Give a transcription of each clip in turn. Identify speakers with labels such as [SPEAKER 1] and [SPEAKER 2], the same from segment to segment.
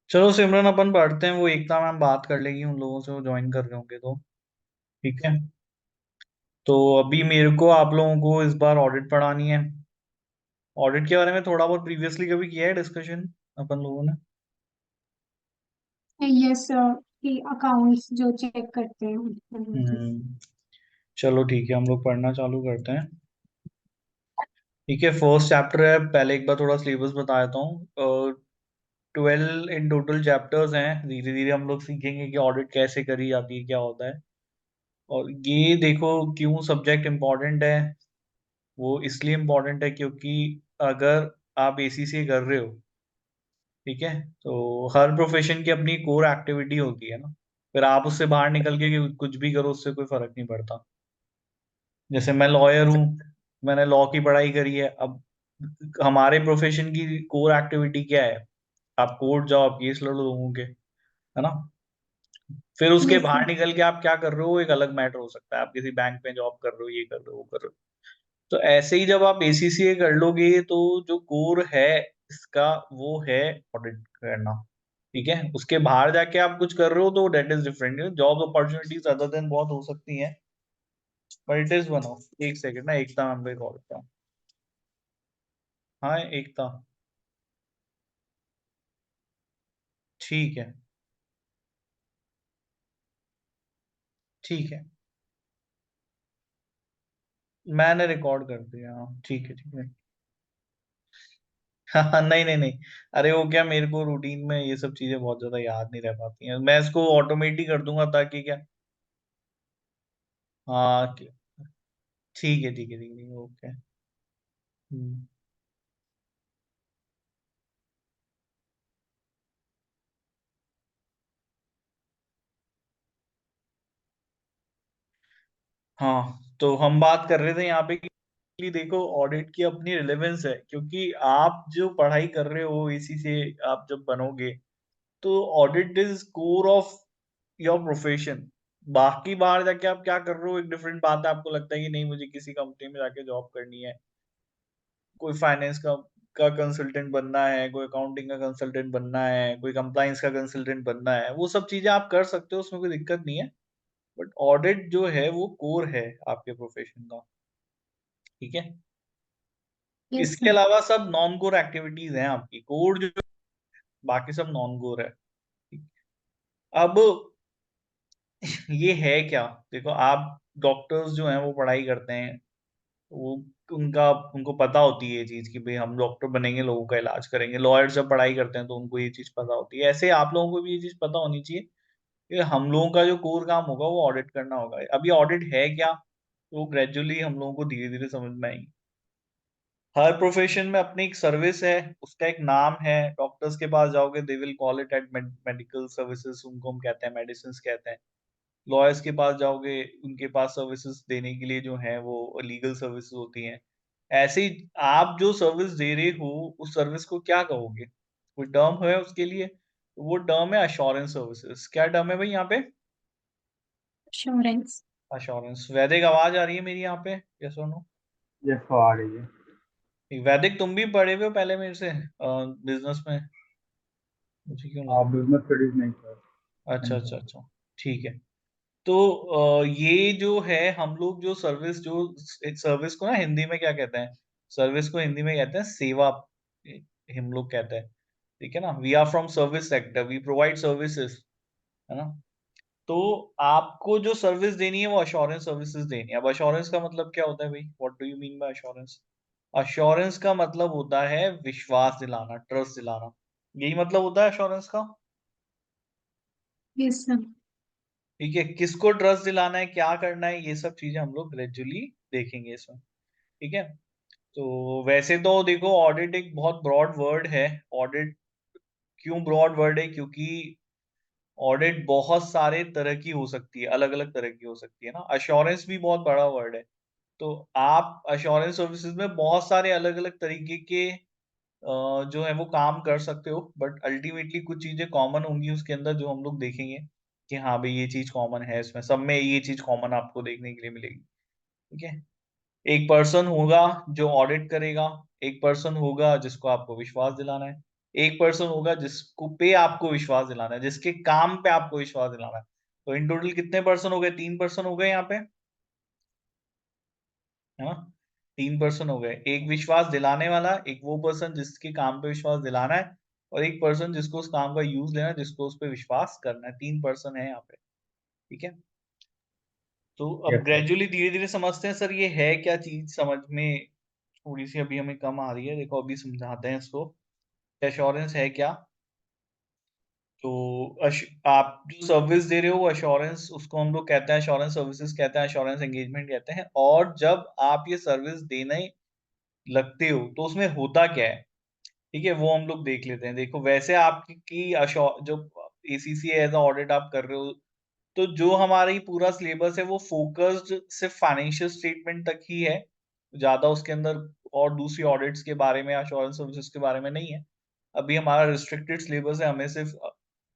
[SPEAKER 1] चलो सिमरन, अपन पढ़ते हैं। वो एकता मैम बात कर लेगी उन लोगों से, वो ज्वाइन कर रहे होंगे तो। ठीक है। तो अभी मेरे को आप लोगों को इस बार ऑडिट पढ़ानी है। ऑडिट के बारे में थोड़ा बहुत प्रीवियसली कभी किया है डिस्कशन अपन लोगों ने?
[SPEAKER 2] यस कि अकाउंट्स जो चेक करते हैं।
[SPEAKER 1] हम्म। चलो ठीक है, हम लोग पढ़ना चालू करते हैं। ठीक है, फर्स्ट चैप्टर है। पहले एक बार थोड़ा सिलेबस बता देता हूँ। 12 इन टोटल चैप्टर्स हैं। धीरे धीरे हम लोग सीखेंगे कि ऑडिट कैसे करी जाती है, क्या होता है। और ये देखो, क्यों सब्जेक्ट इम्पोर्टेंट है। वो इसलिए इम्पोर्टेंट है क्योंकि अगर आप एसीसी कर रहे हो, ठीक है, तो हर प्रोफेशन की अपनी कोर एक्टिविटी होती है ना। फिर आप उससे बाहर निकल के कुछ भी करो, उससे कोई फर्क नहीं पड़ता। जैसे मैं लॉयर हूँ, मैंने लॉ की पढ़ाई करी है। अब हमारे प्रोफेशन की कोर एक्टिविटी क्या है? आप कोर्ट जाओ, आप केस लड़ो लोगों के, है ना। फिर उसके
[SPEAKER 2] यस
[SPEAKER 1] बाहर निकल के आप क्या कर रहे हो, एक अलग मैटर हो सकता है। आप किसी बैंक में जॉब कर रहे हो, ये कर रहे हो, वो कर रहे हो। तो ऐसे ही जब आप एसीसीए कर लोगे तो जो कोर है इसका, वो है ऑडिट करना। ठीक है, उसके बाहर जाके आप कुछ कर रहे हो तो that is different. Job opportunities other than बहुत हो सकती हैं, but it is one of. एक सेकंड ना, एकता मैम को कॉल करता हूँ। हाँ एकता। ठीक है। ठीक है, मैंने रिकॉर्ड कर दिया। हाँ ठीक है, ठीक है। हाँ नहीं नहीं नहीं। अरे वो क्या, मेरे को रूटीन में ये सब चीजें बहुत ज्यादा याद नहीं रह पाती हैं। मैं इसको ऑटोमेट ही कर दूंगा ताकि क्या। हाँ ठीक है, ठीक है, ठीक है, ओके। हम्म। हाँ, तो हम बात कर रहे थे यहाँ पे कि देखो, ऑडिट की अपनी रिलेवेंस है क्योंकि आप जो पढ़ाई कर रहे हो इसी से आप जब बनोगे, तो audit is core of your profession. बाकी बाहर जाके आप क्या कर रहे हो एक डिफरेंट बात है। आपको लगता है कि नहीं, मुझे किसी कंपनी में जाके जॉब करनी है, कोई फाइनेंस का कंसल्टेंट बनना है, कोई अकाउंटिंग का कंसल्टेंट बनना है, कोई कंप्लाइंस का कंसल्टेंट बनना है, वो सब चीजें आप कर सकते हो, उसमें कोई दिक्कत नहीं है। बट ऑडिट जो है वो कोर है आपके प्रोफेशन का। ठीक है।
[SPEAKER 2] यस
[SPEAKER 1] इसके अलावा सब नॉन कोर एक्टिविटीज हैं आपकी। कोर जो, बाकी सब नॉन कोर है। अब ये है क्या? देखो, आप डॉक्टर्स जो हैं वो पढ़ाई करते हैं, वो उनका उनको पता होती है ये चीज कि भाई हम डॉक्टर बनेंगे, लोगों का इलाज करेंगे। लॉयर्स जब पढ़ाई करते हैं तो उनको ये चीज पता होती है। ऐसे आप लोगों को भी ये चीज पता होनी चाहिए कि हम लोगों का जो कोर काम होगा वो ऑडिट करना होगा। अभी ऑडिट है क्या, तो ग्रेजुअली हम लोगों को धीरे धीरे समझ में आएगी। हर प्रोफेशन में अपनी एक सर्विस है, उसका एक नाम है। डॉक्टर्स के पास जाओगे, they will call it at medical services, उनको हम कहते हैं मेडिसिन कहते हैं। लॉयर्स के पास जाओगे, उनके पास सर्विसेज देने के लिए जो है वो लीगल सर्विसेज होती हैं। ऐसे ही आप जो सर्विस दे रहे हो, उस सर्विस को क्या कहोगे? कोई टर्म है उसके लिए? वो टर्म है अश्योरेंस सर्विसेज। क्या टर्म है भाई यहाँ पे?
[SPEAKER 2] श्योरेंस।
[SPEAKER 1] अश्योरेंस। वैदिक, आवाज आ रही है मेरी यहाँ पे? यस और नो?
[SPEAKER 3] यस तो आ रही है।
[SPEAKER 1] वैदिक, तुम भी पढ़े हुए हो पहले मेरे से बिजनेस में? मुझे क्यों
[SPEAKER 3] आप
[SPEAKER 1] लगा।
[SPEAKER 3] बिजनेस स्टडीज नहीं सर।
[SPEAKER 1] अच्छा
[SPEAKER 3] नहीं
[SPEAKER 1] अच्छा
[SPEAKER 3] सर।
[SPEAKER 1] अच्छा। ठीक है। तो ये जो है, हम लोग जो सर्विस, जो सर्विस को ना हिंदी में क्या कहते हैं? सर्विस को हिंदी में कहते हैं सेवा। हम लोग कहते हैं। ठीक है ना, we are from service sector, we provide services, है ना। तो आपको जो सर्विस देनी है वो अश्योरेंस सर्विसेज देनी है। अब अश्योरेंस का मतलब क्या होता है भाई? What do you mean by assurance? Assurance का मतलब होता है विश्वास दिलाना, ट्रस्ट दिलाना। यही मतलब होता है अश्योरेंस का।
[SPEAKER 2] Yes sir.
[SPEAKER 1] ठीक है, किसको ट्रस्ट दिलाना है, क्या करना है, ये सब चीजें हम लोग ग्रेजुअली देखेंगे इसमें। ठीक है। तो वैसे तो देखो, ऑडिट एक बहुत ब्रॉड वर्ड है। ऑडिट क्यों ब्रॉड वर्ड है? क्योंकि ऑडिट बहुत सारे तरह की हो सकती है, अलग अलग तरह की हो सकती है ना। अश्योरेंस भी बहुत बड़ा वर्ड है। तो आप अश्योरेंस सर्विसेज में बहुत सारे अलग अलग तरीके के जो है वो काम कर सकते हो। बट अल्टीमेटली कुछ चीजें कॉमन होंगी उसके अंदर जो हम लोग देखेंगे कि हाँ भाई ये चीज कॉमन है इसमें, सब में ये चीज कॉमन आपको देखने के लिए मिलेगी। ठीक है। एक पर्सन होगा जो ऑडिट करेगा, एक पर्सन होगा जिसको आपको विश्वास दिलाना है, एक पर्सन होगा जिसको पे आपको विश्वास दिलाना है, जिसके काम पे आपको विश्वास दिलाना है। तो इन टोटल कितने पर्सन हो गए? 3 पर्सन हो गए यहाँ पे, है ना? 3 पर्सन हो गए। एक विश्वास दिलाने वाला, एक वो पर्सन जिसके काम पे विश्वास दिलाना है, और एक पर्सन जिसको उस काम का यूज लेना है, जिसको उस पर विश्वास करना है। 3 पर्सन है यहाँ पे, ठीक है। तो अब
[SPEAKER 3] यस सर।
[SPEAKER 1] ग्रेजुअली धीरे धीरे समझते हैं सर ये है क्या चीज, समझ में थोड़ी सी अभी हमें कम आ रही है। देखो अभी समझाते हैं इसको, एश्योरेंस है क्या। तो आप जो सर्विस दे रहे हो वो एश्योरेंस, उसको हम लोग कहते हैं एश्योरेंस सर्विसेज कहते हैं, एश्योरेंस एंगेजमेंट कहते हैं। और जब आप ये सर्विस देने लगते हो तो उसमें होता क्या है, ठीक है, वो हम लोग देख लेते हैं। देखो वैसे आपकी जो एसीसी एज अ ऑडिट आप कर रहे हो, तो जो हमारा ये पूरा सिलेबस है वो फोकस्ड सिर्फ फाइनेंशियल स्टेटमेंट तक ही है, ज्यादा उसके अंदर और दूसरी ऑडिट्स के बारे में, एश्योरेंस सर्विसेज के बारे में नहीं है। अभी हमारा रिस्ट्रिक्टेड सिलेबस है, हमें सिर्फ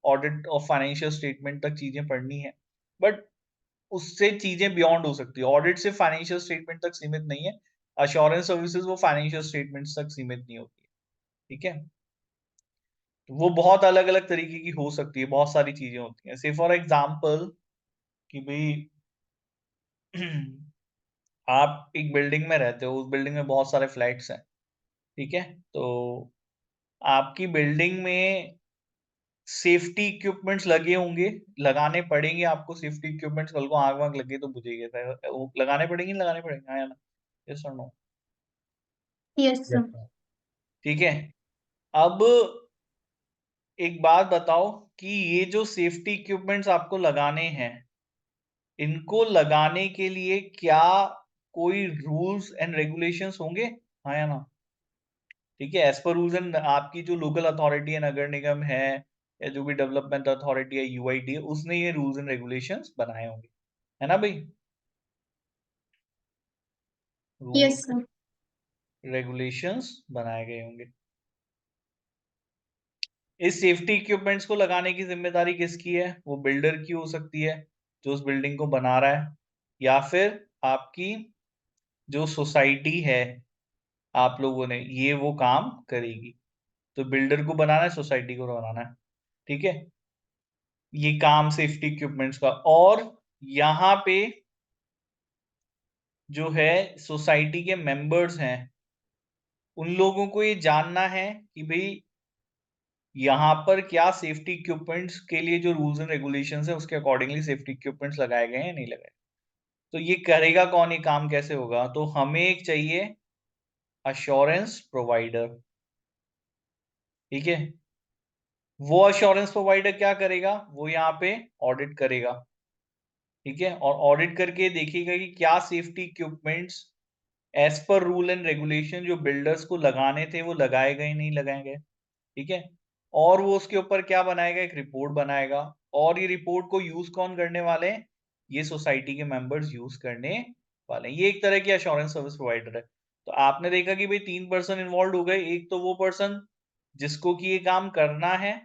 [SPEAKER 1] ऑडिट और फाइनेंशियल स्टेटमेंट तक चीजें पढ़नी है। बट उससे चीजें बियॉन्ड हो सकती है, ऑडिट सिर्फ फाइनेंशियल स्टेटमेंट तक सीमित नहीं है, एश्योरेंस सर्विसेज वो फाइनेंशियल स्टेटमेंट्स तक सीमित नहीं होती है, ठीक है। तो वो बहुत अलग अलग तरीके की हो सकती है, बहुत सारी चीजें होती हैं। से फॉर एग्जाम्पल कि भाई आप एक बिल्डिंग में रहते हो, उस बिल्डिंग में बहुत सारे फ्लैट्स हैं, ठीक है। तो आपकी बिल्डिंग में सेफ्टी इक्विपमेंट्स लगे होंगे, लगाने पड़ेंगे आपको सेफ्टी इक्विपमेंट्स, कल को आग वाग लगे तो बुझेगी, वो लगाने पड़ेंगे, लगाने पड़ेंगे, हाँ या ना? यस और no?
[SPEAKER 2] Yes
[SPEAKER 3] yes
[SPEAKER 2] sir.
[SPEAKER 3] Sir.
[SPEAKER 1] ठीक है। अब एक बात बताओ कि ये जो सेफ्टी इक्विपमेंट्स आपको लगाने हैं, इनको लगाने के लिए क्या कोई रूल्स एंड रेगुलेशंस होंगे, हाँ या ना? ठीक है, एज पर रूल्स एंड, आपकी जो लोकल अथॉरिटी है, नगर निगम है या जो भी डेवलपमेंट अथॉरिटी है, यूआईडी है, उसने ये रूल्स एंड रेगुलेशंस बनाए होंगे, है ना भाई?
[SPEAKER 2] Yes
[SPEAKER 1] rules
[SPEAKER 2] sir.
[SPEAKER 1] रेगुलेशंस बनाए गए होंगे। इस सेफ्टी इक्विपमेंट्स को लगाने की जिम्मेदारी किसकी है? वो बिल्डर की हो सकती है जो उस बिल्डिंग को बना रहा है, या फिर आपकी जो सोसाइटी है, आप लोगों ने ये वो काम करेगी। तो बिल्डर को बनाना है, सोसाइटी को बनाना है, ठीक है, ये काम सेफ्टी इक्विपमेंट्स का। और यहाँ पे जो है सोसाइटी के मेंबर्स हैं, उन लोगों को ये जानना है कि भाई यहाँ पर क्या सेफ्टी इक्विपमेंट्स के लिए जो रूल्स एंड रेगुलेशंस है उसके अकॉर्डिंगली सेफ्टी इक्विपमेंट्स लगाए गए हैं या नहीं लगाए। तो ये करेगा कौन, ये काम कैसे होगा? तो हमें एक चाहिए अश्योरेंस प्रोवाइडर, ठीक है। वो अश्योरेंस प्रोवाइडर क्या करेगा? वो यहाँ पे ऑडिट करेगा, ठीक है, और ऑडिट करके देखिएगा कि क्या safety equipments as per rule and regulation जो बिल्डर्स को लगाने थे वो लगाए गए नहीं लगाए गए, ठीक है। और वो उसके ऊपर क्या बनाएगा? एक रिपोर्ट बनाएगा। और ये रिपोर्ट को यूज कौन करने वाले हैं? ये सोसाइटी के मेंबर्स यूज करने वाले हैं। ये एक तरह की अश्योरेंस सर्विस प्रोवाइडर है। तो आपने देखा कि भाई 3 पर्सन इन्वॉल्व हो गए, एक तो वो पर्सन जिसको कि ये काम करना है,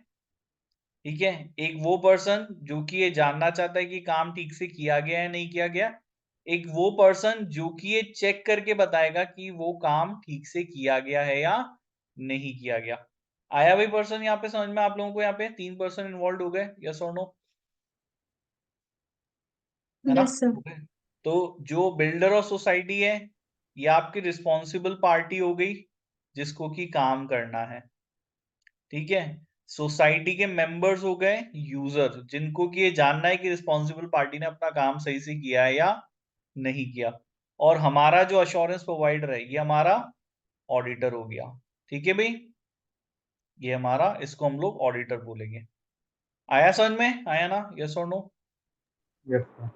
[SPEAKER 1] ठीक है, एक वो पर्सन जो कि ये जानना चाहता है कि काम ठीक से किया गया है नहीं किया गया, एक वो पर्सन जो कि ये चेक करके बताएगा कि वो काम ठीक से किया गया है या नहीं किया गया। आया भाई पर्सन यहाँ पे समझ में आप लोगों को? यहाँ पे 3 पर्सन इन्वॉल्व हो गए, यस और नो, है ना?
[SPEAKER 2] Yes sir.
[SPEAKER 1] हो गए। तो जो बिल्डर और सोसाइटी है, ये आपकी रिस्पॉन्सिबल पार्टी हो गई जिसको कि काम करना है, ठीक है। सोसाइटी के मेंबर्स हो गए यूजर, जिनको कि ये जानना है कि रिस्पॉन्सिबल पार्टी ने अपना काम सही से किया है या नहीं किया। और हमारा जो अश्योरेंस प्रोवाइडर है ये हमारा ऑडिटर हो गया, ठीक है भाई, ये हमारा, इसको हम लोग ऑडिटर बोलेंगे। आया समझ में? आया ना? यस और नो?
[SPEAKER 3] Yes sir.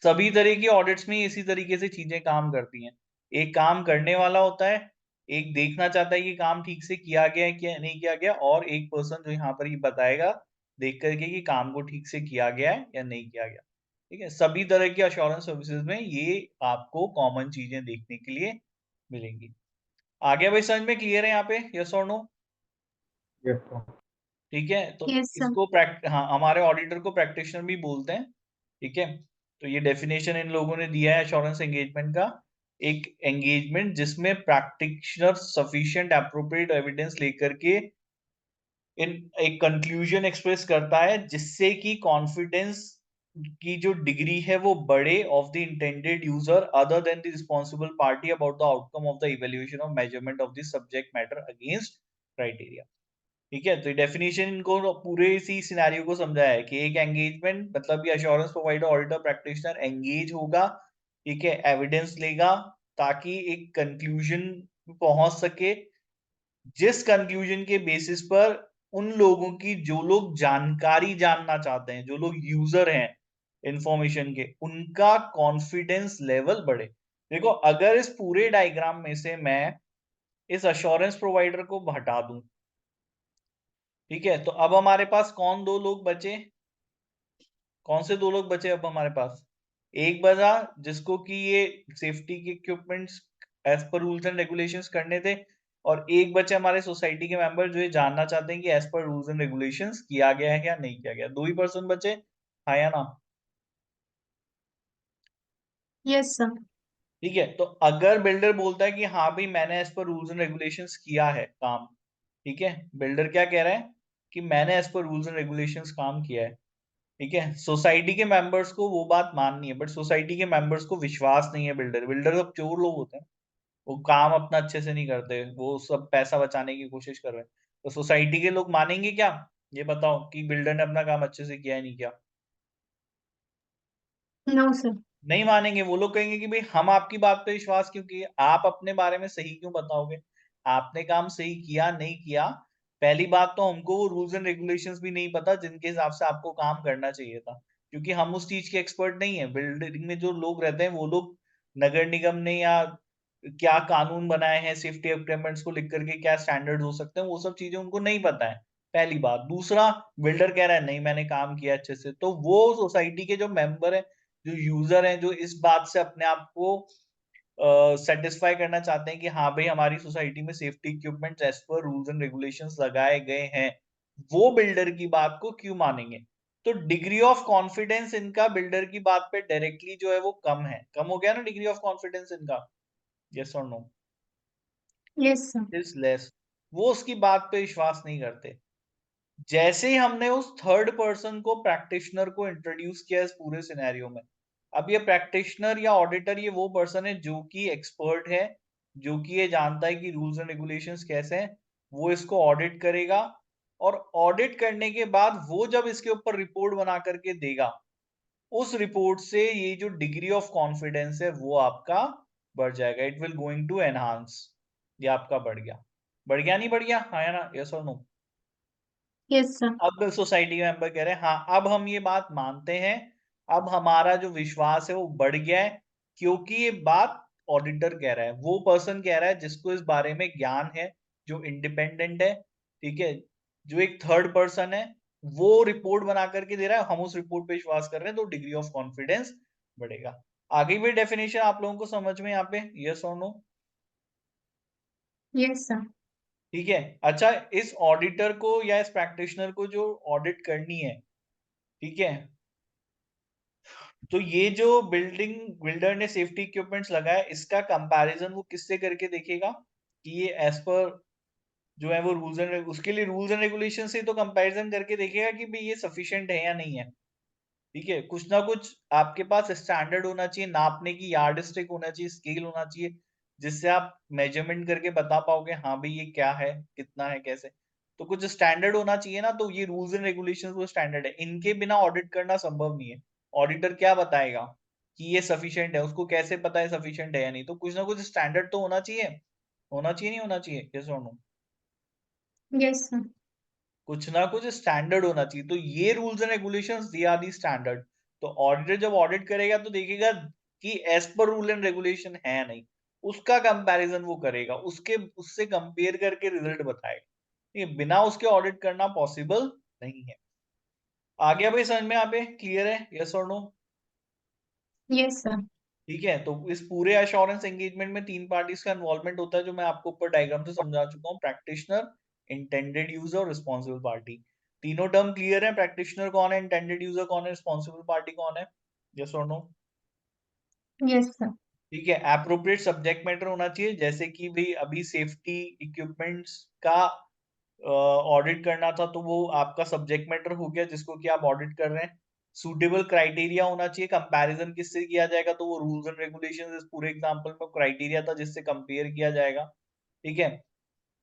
[SPEAKER 1] सभी तरह की ऑडिट्स में इसी तरीके से चीजें काम करती हैं। एक काम करने वाला होता है, एक देखना चाहता है कि काम ठीक से किया गया है क्या नहीं किया गया, और एक पर्सन जो यहाँ पर ये बताएगा देख करके कि काम को ठीक से किया गया है या नहीं किया गया, ठीक है। सभी तरह की अश्योरेंस सर्विसेज में ये आपको कॉमन चीजें देखने के लिए मिलेंगी। आ गया भाई समझ में? क्लियर है यहाँ पे? यस और नो?
[SPEAKER 3] Yes sir.
[SPEAKER 1] ठीक है। तो
[SPEAKER 2] यस सर।
[SPEAKER 1] इसको हाँ, हमारे ऑडिटर को प्रैक्टिशनर भी बोलते हैं, ठीक है। तो ये डेफिनेशन इन लोगों ने दिया है एश्योरेंस एंगेजमेंट का, एक एंगेजमेंट जिसमें प्रैक्टिशनर सफिशिएंट एप्रोप्रिएट एविडेंस लेकर के इन एक कंक्लूजन एक्सप्रेस करता है जिससे कि कॉन्फिडेंस की जो डिग्री है वो बढ़े of the intended user other than the responsible party about the outcome of the evaluation of measurement of the subject matter against criteria. ठीक है, तो डेफिनेशन इनको पूरे इसी सिनेरियो को समझाया है कि एक एंगेजमेंट मतलब ये assurance provider auditor practitioner engage होगा, ठीक है, एविडेंस लेगा ताकि एक कंक्लूजन पहुंच सके, जिस कंक्लूजन के बेसिस पर उन लोगों की जो लोग जानकारी जानना चाहते हैं, जो लोग यूजर हैं इंफॉर्मेशन के, उनका कॉन्फिडेंस लेवल बढ़े। देखो, अगर इस पूरे डायग्राम में से मैं इस अश्योरेंस प्रोवाइडर को हटा दूं, ठीक है, तो अब हमारे पास कौन दो लोग बचे, कौन से दो लोग बचे अब हमारे पास? एक बचा जिसको कि ये सेफ्टी के equipments as per rules and regulations करने थे, और एक बचे हमारे सोसाइटी के मेंबर जो ये जानना चाहते हैं कि as per rules and regulations किया गया है या नहीं किया गया। दो ही पर्सन बचे, हाँ या ना?
[SPEAKER 2] Yes sir.
[SPEAKER 1] ठीक है, तो अगर बिल्डर बोलता है कि हाँ भाई मैंने as per rules and regulations किया है काम, ठीक है, बिल्डर क्या कह रहा है कि मैंने as per rules and regulations काम किया है, ठीक है, सोसाइटी के मेंबर्स को वो बात माननी है, बट सोसाइटी के मेंबर्स को विश्वास नहीं है बिल्डर, बिल्डर सब चोर लोग होते हैं, वो काम अपना अच्छे से नहीं करते, वो सब पैसा बचाने की कोशिश कर रहे हैं। तो सोसाइटी के लोग मानेंगे क्या? ये बताओ कि बिल्डर ने अपना काम अच्छे से किया है नहीं किया?
[SPEAKER 2] No sir.
[SPEAKER 1] नहीं मानेंगे, वो लोग कहेंगे कि भाई हम आपकी बात पे विश्वास क्यों किए, आप अपने बारे में सही क्यों बताओगे, आपने काम सही किया नहीं किया। पहली बात तो हमको वो रूल्स एंड रेगुलेशंस भी नहीं पता जिनके हिसाब से आपको काम करना चाहिए था, क्योंकि हम उस चीज के एक्सपर्ट नहीं है। बिल्डिंग में जो लोग रहते हैं वो लोग नगर निगम ने या क्या कानून बनाए हैं सेफ्टी इक्विपमेंट्स को लिख करके, क्या स्टैंडर्ड हो सकते हैं, वो सब चीजें उनको नहीं पता है। पहली बात। दूसरा, बिल्डर कह रहा है नहीं मैंने काम किया अच्छे से, तो वो सोसाइटी के जो मेंबर है, जो यूजर हैं, जो इस बात से अपने आप को सेटिस्फाई करना चाहते हैं कि हाँ भाई हमारी सोसाइटी में safety equipment as per rules and regulations लगाए गए हैं, वो बिल्डर की बात को क्यों मानेंगे? तो डिग्री ऑफ कॉन्फिडेंस इनका बिल्डर की बात पे डायरेक्टली जो है वो कम है, कम हो गया ना डिग्री ऑफ कॉन्फिडेंस इनका। यस और no?
[SPEAKER 2] Yes sir.
[SPEAKER 1] Is less. वो उसकी बात पे विश्वास नहीं करते। जैसे ही हमने उस थर्ड पर्सन को, प्रैक्टिशनर को इंट्रोड्यूस किया इस पूरे सिनेरियो में, अब ये प्रैक्टिशनर या ऑडिटर ये वो पर्सन है जो कि एक्सपर्ट है, जो कि ये जानता है कि रूल्स एंड रेगुलेशंस कैसे हैं, वो इसको ऑडिट करेगा, और ऑडिट करने के बाद वो जब इसके ऊपर रिपोर्ट बना करके देगा, उस रिपोर्ट से ये जो डिग्री ऑफ कॉन्फिडेंस है वो आपका बढ़ जाएगा, it will going to enhance. ये आपका बढ़ गया, बढ़ गया नहीं बढ़ गया, हाँ या ना, यस और नो?
[SPEAKER 2] Yes sir.
[SPEAKER 1] अब सोसाइटी के मेंबर कह रहे हैं हाँ अब हम ये बात मानते हैं, अब हमारा जो विश्वास है वो बढ़ गया है, क्योंकि ये बात ऑडिटर कह रहा है, वो पर्सन कह रहा है जिसको इस बारे में ज्ञान है, जो इंडिपेंडेंट है, ठीक है, जो एक थर्ड पर्सन है, वो रिपोर्ट बना करके दे रहा है, हम उस रिपोर्ट पे विश्वास कर रहे हैं, तो डिग्री ऑफ कॉन्फिडेंस बढ़ेगा। आगे भी डेफिनेशन आप लोगों को समझ में यहाँ पे, यस और नो?
[SPEAKER 2] Yes sir.
[SPEAKER 1] ठीक है। अच्छा, इस ऑडिटर को या इस प्रैक्टिशनर को जो ऑडिट करनी है, ठीक है, तो ये जो बिल्डर ने सेफ्टी इक्विपमेंट्स लगाया, इसका कंपैरिजन वो किससे करके देखेगा कि ये एज पर जो है वो रूल्स एंड, उसके लिए रूल्स एंड रेगुलेशन से तो कंपैरिजन करके देखेगा कि भाई ये सफिशिएंट है या नहीं है। ठीक है, कुछ ना कुछ आपके पास स्टैंडर्ड होना चाहिए, नापने की यार्ड स्टिक होना चाहिए, स्केल होना चाहिए, जिससे आप मेजरमेंट करके बता पाओगे हाँ भाई ये क्या है, कितना है, कैसे। तो कुछ स्टैंडर्ड होना चाहिए ना, तो ये रूल्स एंड रेगुलेशंस वो स्टैंडर्ड है, इनके बिना ऑडिट करना संभव नहीं है। ऑडिटर क्या बताएगा कि ये सफिशिएंट है, उसको कैसे पता है सफिशिएंट है या नहीं? तो कुछ ना कुछ स्टैंडर्ड तो होना चाहिए, होना चाहिए नहीं होना चाहिए, यस और नो?
[SPEAKER 2] Yes sir.
[SPEAKER 1] कुछ ना कुछ स्टैंडर्ड होना चाहिए, तो ये rules and regulations they are the standard. तो ऑडिटर जब ऑडिट करेगा तो देखेगा कि as per rule and regulation है नहीं, उसका कंपैरिजन वो करेगा, उसके उससे कंपेयर करके रिजल्ट बताएगा। ये बिना उसके ऑडिट करना पॉसिबल नहीं है। आ गया भाई समझ में? यहाँ पे क्लियर है, यस और नो?
[SPEAKER 2] Yes sir.
[SPEAKER 1] ठीक है, तो इस पूरे अश्योरेंस एंगेजमेंट में तीन पार्टीज का इन्वॉल्वमेंट होता है, जो मैं आपको ऊपर डायग्राम से समझा चुका हूँ, प्रैक्टिशनर, इंटेंडेड यूजर और रिस्पॉन्सिबल पार्टी। तीनों टर्म क्लियर है? प्रैक्टिशनर कौन है, इंटेंडेड यूजर कौन है, रिस्पॉन्सिबल पार्टी कौन है, यस और नो?
[SPEAKER 2] Yes sir.
[SPEAKER 1] ठीक है, एप्रोप्रिएट सब्जेक्ट मैटर होना चाहिए, जैसे कि भाई अभी सेफ्टी इक्विपमेंट्स का ऑडिट करना था तो वो आपका सब्जेक्ट मैटर हो गया जिसको कि आप ऑडिट कर रहे हैं। सूटेबल क्राइटेरिया होना चाहिए, कंपैरिजन किससे किया जाएगा, तो वो रूल्स एंड रेगुलेशंस इस पूरे एग्जांपल में क्राइटेरिया था जिससे कंपेयर किया जाएगा। ठीक है।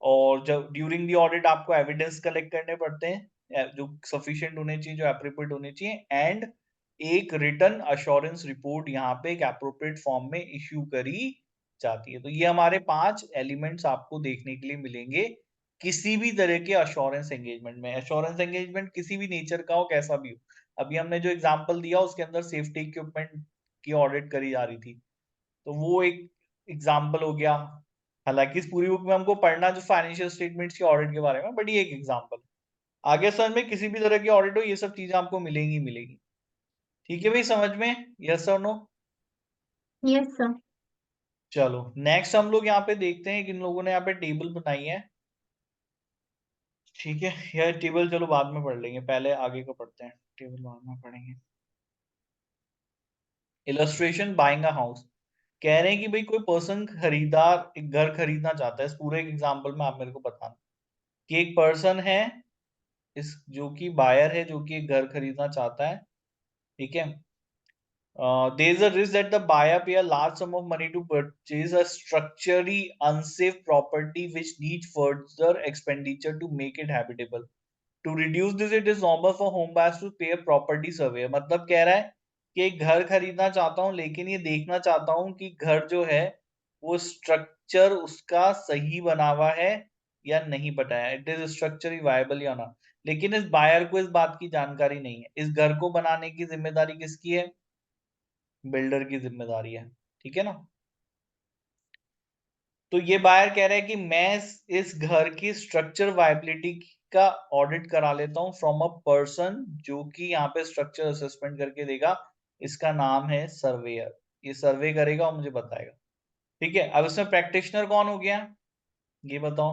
[SPEAKER 1] और जब ड्यूरिंग द ऑडिट आपको एविडेंस कलेक्ट करने पड़ते हैं जो सफिशिएंट होने चाहिए, जो एप्रोप्रिएट होने चाहिए, एंड एक रिटर्न अश्योरेंस रिपोर्ट यहाँ पे एक एप्रोप्रिएट फॉर्म में इश्यू करी जाती है। तो ये हमारे 5 एलिमेंट्स आपको देखने के लिए मिलेंगे किसी भी तरह के अश्योरेंस एंगेजमेंट में। अश्योरेंस एंगेजमेंट किसी भी नेचर का हो, कैसा भी हो। अभी हमने जो एग्जांपल दिया उसके अंदर सेफ्टी इक्विपमेंट की ऑडिट करी जा रही थी, तो वो एक एग्जांपल हो गया। हालांकि इस पूरी बुक में हमको पढ़ना जो फाइनेंशियल स्टेटमेंट्स की ऑडिट के बारे में, बट ये एक एग्जांपल। आगे समझ में किसी भी तरह की ऑडिट हो ये सब चीजें आपको मिलेंगी मिलेगी। ठीक है भाई, समझ में? यस और नो?
[SPEAKER 2] Yes sir.
[SPEAKER 1] चलो नेक्स्ट हम लोग यहाँ पे देखते हैं कि इन लोगों ने यहाँ पे टेबल बनाई है। ठीक है, यह टेबल चलो बाद में पढ़ लेंगे, पहले आगे को पढ़ते हैं, टेबल बाद में पढ़ेंगे। Illustration buying a house. कह रहे हैं कि भाई कोई पर्सन खरीदार एक घर खरीदना चाहता है। इस पूरे एग्जाम्पल में आप मेरे को बताना कि एक पर्सन है इस जो कि बायर है, जो कि एक घर खरीदना चाहता है। ठीक है। there is a risk that the buyer pay a large sum of money to purchase a structurally unsafe property which needs further expenditure to make it habitable. To reduce this, it is normal for home buyers to pay a property survey. मतलब कह रहा है कि एक घर खरीदना चाहता हूँ लेकिन ये देखना चाहता हूँ कि घर जो है वो स्ट्रक्चर उसका सही बना हुआ है या नहीं बताया, इट इज स्ट्रक्चरली वायबल या ना। लेकिन इस बायर को इस बात की जानकारी नहीं है। इस घर को बनाने की जिम्मेदारी किसकी है? बिल्डर की जिम्मेदारी है। ठीक है ना। तो ये बायर कह रहा है कि मैं इस घर की स्ट्रक्चर वायबिलिटी का ऑडिट करा लेता हूं फ्रॉम अ पर्सन जो कि यहाँ पे स्ट्रक्चर असेसमेंट करके देगा। इसका नाम है सर्वेयर। ये सर्वे करेगा और मुझे बताएगा। ठीक है। अब इसमें प्रैक्टिशनर कौन हो गया, ये बताओ।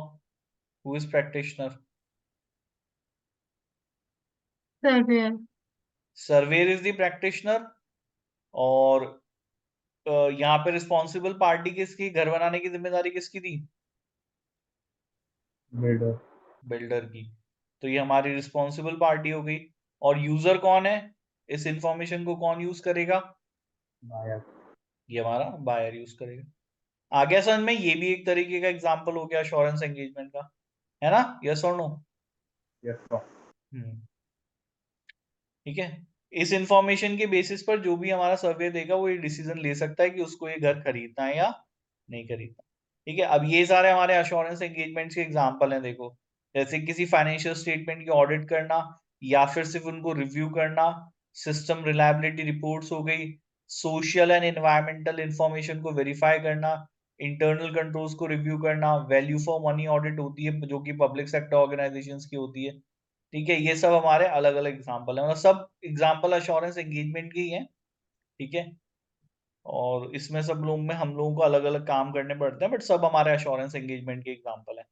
[SPEAKER 1] Who is practitioner?
[SPEAKER 2] Surveyor.
[SPEAKER 1] Surveyor is the practitioner. और यहाँ पे रिस्पॉन्सिबल पार्टी किसकी, घर बनाने की जिम्मेदारी किसकी थी?
[SPEAKER 3] बिल्डर।
[SPEAKER 1] बिल्डर की। तो ये हमारी रिस्पॉन्सिबल पार्टी हो गई। और यूजर कौन है? इस इंफॉर्मेशन को कौन यूज करेगा?
[SPEAKER 3] बायर।
[SPEAKER 1] ये हमारा बायर यूज करेगा। आगे समझ में? ये भी एक तरीके का एग्जांपल हो गया अश्योरेंस एंगेजमेंट का, है ना? यस और नो?
[SPEAKER 3] Yes sir.
[SPEAKER 1] हम्म। ठीक है। इस इंफॉर्मेशन के बेसिस पर जो भी हमारा सर्वे देगा वो ये डिसीजन ले सकता है कि उसको ये घर खरीदना है या नहीं खरीदना। ठीक है। अब ये सारे हमारे अश्योरेंस एंगेजमेंट्स के एग्जांपल हैं, देखो। जैसे किसी फाइनेंशियल स्टेटमेंट की ऑडिट करना या फिर सिर्फ उनको रिव्यू करना, सिस्टम रिलायबिलिटी रिपोर्ट्स हो गई, सोशल एंड एनवायरमेंटल इंफॉर्मेशन को वेरीफाई करना, इंटरनल कंट्रोल्स को रिव्यू करना, वैल्यू फॉर मनी ऑडिट होती है जो कि पब्लिक सेक्टर ऑर्गेनाइजेशंस की होती है। ठीक है। ये सब हमारे अलग अलग एग्जाम्पल है, मतलब सब एग्जाम्पल अश्योरेंस एंगेजमेंट के ही है। ठीक है। और इसमें सब लोग में हम लोगों को अलग अलग काम करने पड़ते हैं, बट सब हमारे अश्योरेंस एंगेजमेंट के एग्जाम्पल है।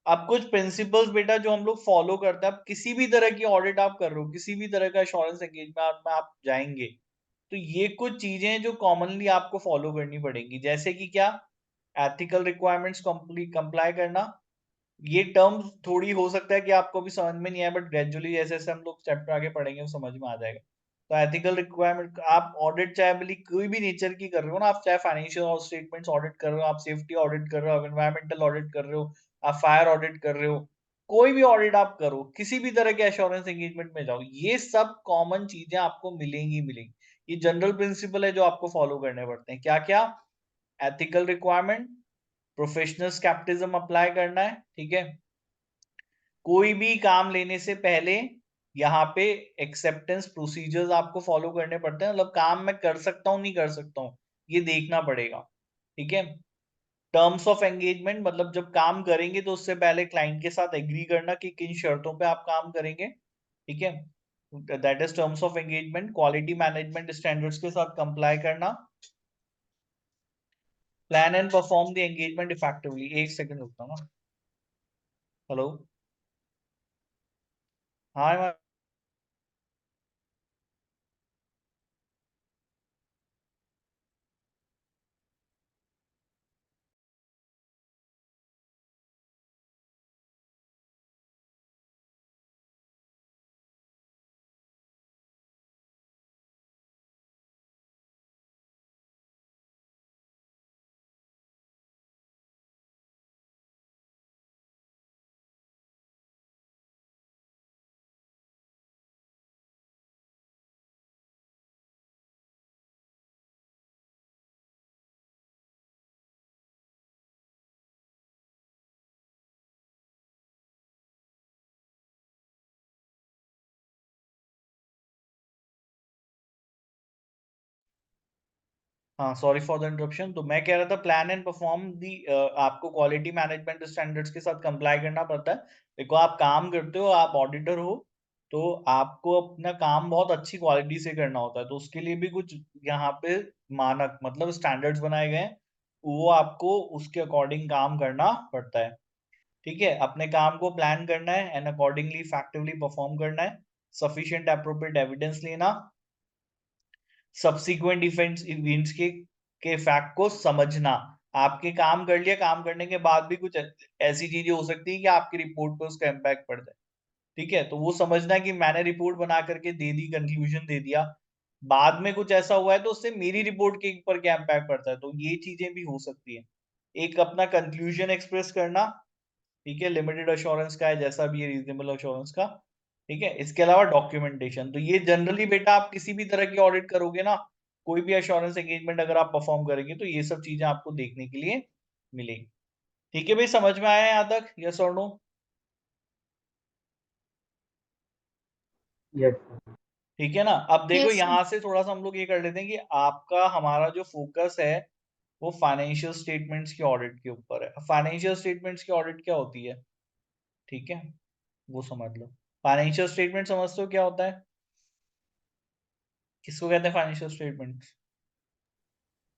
[SPEAKER 1] अब कुछ प्रिंसिपल्स बेटा जो हम लोग फॉलो करते हैं, अब किसी भी तरह की ऑडिट आप कर रहे हो, किसी भी तरह का अश्योरेंस एंगेजमेंट में आप जाएंगे, तो ये कुछ चीजें जो कॉमनली आपको फॉलो करनी पड़ेंगी, जैसे कि क्या? एथिकल रिक्वायरमेंट्स कंप्लाई करना। ये टर्म थोड़ी हो सकता है कि आपको भी समझ में नहीं आए, बट ग्रेजुअली जैसे जैसे हम लोग चैप्टर आगे पढ़ेंगे वो समझ में आ जाएगा। तो एथिकल रिक्वायरमेंट आप ऑडिट चाहे भले कोई भी नेचर की कर रहे हो ना, आप चाहे फाइनेंशियल स्टेटमेंट्स ऑडिट कर रहे हो, आप सेफ्टी ऑडिट कर रहे हो, एनवायरमेंटल ऑडिट कर रहे हो, आप फायर ऑडिट कर रहे हो, कोई भी ऑडिट आप करो, किसी भी तरह के एश्योरेंस एंगेजमेंट में जाओ, ये सब कॉमन चीजें आपको मिलेंगी मिलेंगी। ये जनरल प्रिंसिपल है जो आपको फॉलो करने पड़ते हैं। क्या क्या? Ethical requirement, professional scepticism apply करना है। ठीक है। कोई भी काम लेने से पहले यहाँ पे एक्सेप्टेंस प्रोसीजर्स आपको फॉलो करने पड़ते हैं, मतलब काम मैं कर सकता हूँ नहीं कर सकता हूँ ये देखना पड़ेगा। ठीक है। टर्म्स ऑफ एंगेजमेंट, मतलब जब काम करेंगे तो उससे पहले क्लाइंट के साथ एग्री करना कि किन शर्तों पे आप काम करेंगे। ठीक है। That is terms of engagement. Quality management standards के साथ कंप्लाई करना। Plan and perform the engagement effectively. एक सेकंड रुकता हूँ ना। हेलो। हाँ। हाँ, सॉरी फॉर द इंटरप्शन। तो मैं कह रहा था प्लान एंड परफॉर्म दी, आपको क्वालिटी मैनेजमेंट स्टैंडर्ड्स के साथ कंप्लाई करना पड़ता है। देखो आप काम करते हो, आप ऑडिटर हो, तो आपको अपना काम बहुत अच्छी क्वालिटी से करना होता है, तो उसके लिए भी कुछ यहाँ पे मानक मतलब स्टैंडर्ड्स बनाए गए हैं, वो आपको उसके अकॉर्डिंग काम करना पड़ता है। ठीक है, अपने काम को प्लान करना है एंड अकॉर्डिंगली इफेक्टिवली परफॉर्म करना है, सफिशिएंट एप्रोप्रिएट एविडेंस लेना, सब्सिक्वेंट इवेंट्स के फैक्ट को समझना। आपके काम कर लिया, काम करने के बाद भी कुछ ऐसी चीजें हो सकती है कि आपकी रिपोर्ट पर उसका इम्पैक्ट पड़ जाए। ठीक है, तो वो समझना कि मैंने रिपोर्ट बना करके दे दी, कंक्लूजन दे दिया, बाद में कुछ ऐसा हुआ है तो उससे मेरी रिपोर्ट के ऊपर क्या इम्पैक्ट पड़ता है, तो ये चीजें भी हो सकती है। एक अपना कंक्लूजन एक्सप्रेस करना, ठीक है, लिमिटेड अश्योरेंस का है जैसा भी है, रीजनेबल अश्योरेंस का। ठीक है, इसके अलावा डॉक्यूमेंटेशन, तो ये जनरली बेटा आप किसी भी तरह की ऑडिट करोगे ना, कोई भी अश्योरेंस एंगेजमेंट अगर आप परफॉर्म करेंगे तो ये सब चीजें आपको देखने के लिए मिलेगी। ठीक है भाई, समझ में आया यहाँ तक, यस और नो?
[SPEAKER 3] यस
[SPEAKER 1] ठीक है ना। अब देखो
[SPEAKER 2] यस सर।
[SPEAKER 1] यहां से थोड़ा सा हम लोग ये कर लेते हैं कि आपका हमारा जो फोकस है वो फाइनेंशियल स्टेटमेंट्स की ऑडिट के ऊपर है। फाइनेंशियल स्टेटमेंट्स की ऑडिट क्या होती है? ठीक है, वो समझ लो। फाइनेंशियल स्टेटमेंट समझते हो क्या होता है? किसको कहते हैं financial statement?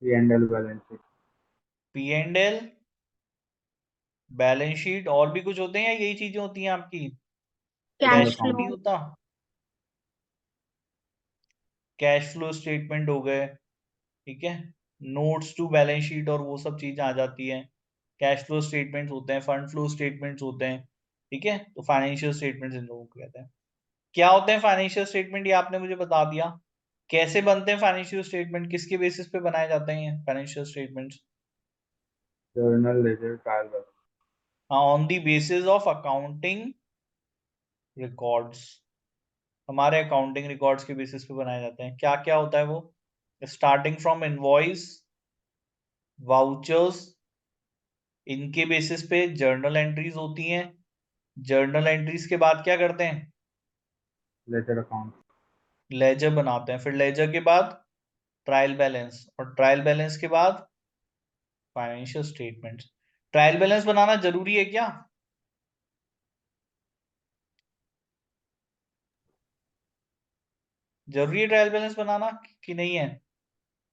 [SPEAKER 3] P&L balance sheet
[SPEAKER 1] P and L, balance sheet, और भी कुछ होते हैं या यही चीजें होती हैं आपकी?
[SPEAKER 3] Total
[SPEAKER 1] cash
[SPEAKER 2] cash
[SPEAKER 1] flow
[SPEAKER 3] account
[SPEAKER 1] नहीं
[SPEAKER 2] फ्लो।
[SPEAKER 1] होता? कैश फ्लो स्टेटमेंट हो गए, ठीक है, नोट्स टू बैलेंस शीट और वो सब चीजें आ जाती हैं। कैश फ्लो स्टेटमेंट्स होते हैं, फंड फ्लो स्टेटमेंट्स होते हैं। ठीक है, तो फाइनेंशियल स्टेटमेंट्स इन लोगों को कहते हैं। क्या होते हैं फाइनेंशियल स्टेटमेंट, ये आपने मुझे बता दिया। कैसे बनते हैं फाइनेंशियल स्टेटमेंट, किसके बेसिस पे बनाए जाते हैं financial statements?
[SPEAKER 3] Journal ledger trial balance
[SPEAKER 1] on the basis of accounting records, हमारे अकाउंटिंग रिकॉर्ड्स के बेसिस पे बनाए जाते हैं। क्या क्या होता है वो? स्टार्टिंग फ्रॉम इनवॉइस, वाउचर्स, इनके बेसिस पे जर्नल एंट्रीज होती हैं। जर्नल एंट्रीज के बाद क्या करते हैं?
[SPEAKER 3] लेजर अकाउंट
[SPEAKER 1] लेजर बनाते हैं। फिर लेजर के बाद ट्रायल बैलेंस, और ट्रायल बैलेंस के बाद फाइनेंशियल स्टेटमेंट्स। ट्रायल बैलेंस बनाना जरूरी है क्या? जरूरी है ट्रायल बैलेंस बनाना कि नहीं है?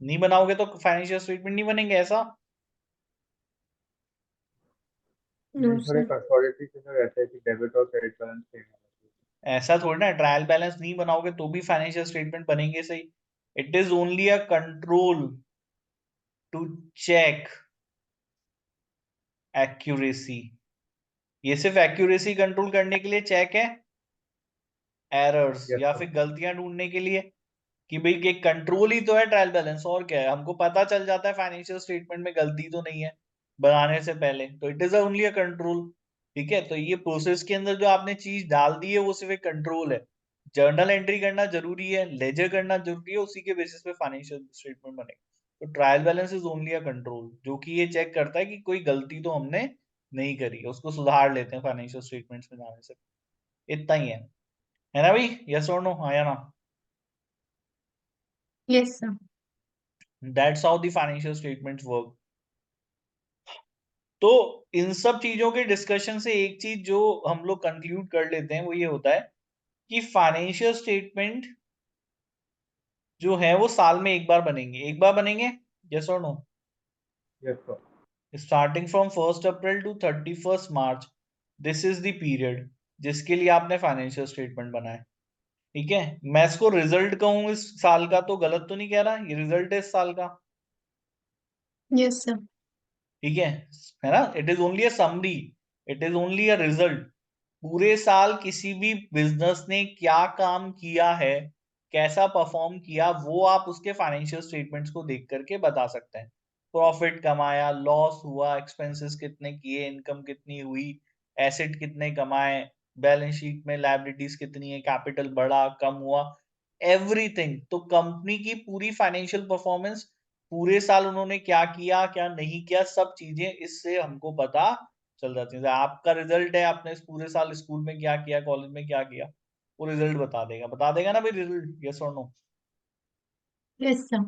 [SPEAKER 1] नहीं बनाओगे तो फाइनेंशियल स्टेटमेंट नहीं बनेंगे, ऐसा?
[SPEAKER 2] नो
[SPEAKER 3] नहीं थोड़े
[SPEAKER 2] सर।
[SPEAKER 3] अथॉरिटी से तो रहता है कि डेबिट और क्रेडिट बैलेंस सेम है।
[SPEAKER 1] ऐसा थोड़ी ना, ट्रायल बैलेंस नहीं बनाओगे तो भी फाइनेंशियल स्टेटमेंट बनेंगे सही। It is only a control to check accuracy. ये सिर्फ एक्यूरेसी कंट्रोल करने के लिए चेक है, एरर्स
[SPEAKER 3] यस
[SPEAKER 1] या
[SPEAKER 3] सर
[SPEAKER 1] फिर गलतियां ढूंढने के लिए, कि भाई ये कंट्रोल ही तो है ट्रायल बैलेंस, और क्या है, हमको पता चल जाता है फाइनेंशियल स्टेटमेंट में गलती तो नहीं है बनाने से पहले, तो it is only a control. ठीक है, तो ये प्रोसेस के अंदर जो आपने चीज डाल दी है वो सिर्फ एक कंट्रोल है। जर्नल एंट्री करना जरूरी है, लेजर करना जरूरी है, उसी के बेसिस पे फाइनेंशियल स्टेटमेंट बनेगा। तो trial balance is only a control, जो कि ये चेक करता है कि कोई गलती तो हमने नहीं करी है, उसको सुधार लेते हैं फाइनेंशियल स्टेटमेंट्स में जाने से। इतना ही है ना भाई, यस और नो, हाँ या ना?
[SPEAKER 2] Yes sir.
[SPEAKER 1] That's how the financial statements work. तो इन सब चीजों के डिस्कशन से एक चीज जो हम लोग कंक्लूड कर लेते हैं वो ये होता है कि फाइनेंशियल स्टेटमेंट जो है वो साल में एक बार बनेंगे, एक बार बनेंगे, यस और no?
[SPEAKER 3] Yes sir
[SPEAKER 1] starting from 1 April to 31 March, this is the period जिसके लिए आपने फाइनेंशियल स्टेटमेंट बनाया। ठीक है, मैं इसको रिजल्ट कहूँ इस साल का तो गलत तो नहीं कह रहा, ये रिजल्ट है इस साल का।
[SPEAKER 2] Yes sir.
[SPEAKER 1] ठीक है ना, it is only a summary, it is only a result. पूरे साल किसी भी बिजनेस ने क्या काम किया है, कैसा परफॉर्म किया, वो आप उसके फाइनेंशियल स्टेटमेंट्स को देख करके बता सकते हैं। प्रॉफिट कमाया, लॉस हुआ, एक्सपेंसेस कितने किए, इनकम कितनी हुई, एसेट कितने कमाए, बैलेंस शीट में लायबिलिटीज कितनी है, कैपिटल बढ़ा कम हुआ, एवरीथिंग। तो कंपनी की पूरी फाइनेंशियल परफॉर्मेंस, पूरे साल उन्होंने क्या किया क्या नहीं किया, सब चीजें इससे हमको पता चल जाती है। आपका रिजल्ट है, आपने इस पूरे साल स्कूल में क्या किया, कॉलेज में क्या किया, वो रिजल्ट बता देगा ना भाई, रिजल्ट, यस और नो?
[SPEAKER 2] Yes sir.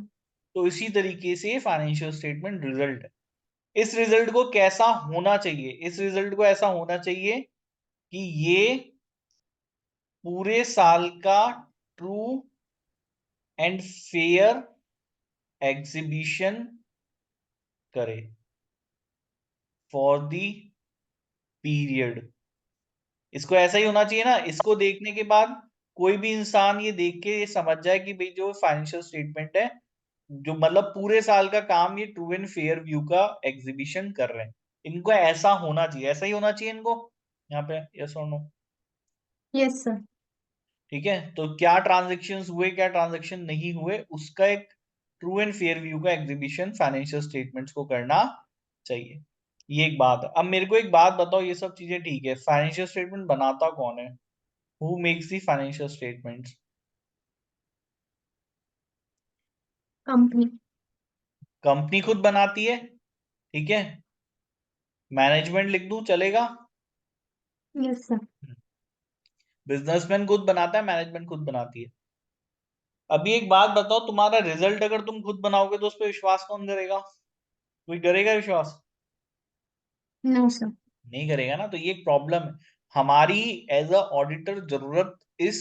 [SPEAKER 1] तो इसी तरीके से फाइनेंशियल स्टेटमेंट रिजल्ट है। इस रिजल्ट को कैसा होना चाहिए? इस रिजल्ट को ऐसा होना चाहिए कि ये पूरे साल का ट्रू एंड फेयर एग्जीबिशन करे फॉर द पीरियड। इसको ऐसा ही होना चाहिए ना, इसको देखने के बाद कोई भी इंसान ये देख के ये समझ जाए कि भाई जो फाइनेंशियल स्टेटमेंट है, जो मतलब पूरे साल का काम ये ट्रू एंड फेयर व्यू का एग्जीबिशन कर रहे हैं। इनको ऐसा होना चाहिए, ऐसा ही होना चाहिए इनको यहाँ पे, यस और नो?
[SPEAKER 2] Yes sir.
[SPEAKER 1] ठीक है, तो क्या ट्रांजेक्शन हुए क्या ट्रांजेक्शन नहीं हुए उसका एक ट्रू एंड फेयर व्यू का एग्जीबिशन फाइनेंशियल स्टेटमेंट्स को करना चाहिए। ये एक बात है। अब मेरे को एक बात बताओ, ये सब चीजें ठीक है, फाइनेंशियल स्टेटमेंट बनाता कौन है? Who makes the financial statements?
[SPEAKER 2] Company.
[SPEAKER 1] Company खुद बनाती है, ठीक है। मैनेजमेंट लिख दूं चलेगा?
[SPEAKER 2] Yes sir.
[SPEAKER 1] बिजनेसमैन खुद बनाता है, मैनेजमेंट खुद बनाती है। अभी एक बात बताओ, तुम्हारा रिजल्ट अगर तुम खुद बनाओगे तो उस पर विश्वास कौन करेगा? कोई करेगा विश्वास?
[SPEAKER 2] No sir.
[SPEAKER 1] नहीं करेगा ना, तो ये एक प्रॉब्लम है हमारी एज अ ऑडिटर। जरूरत इस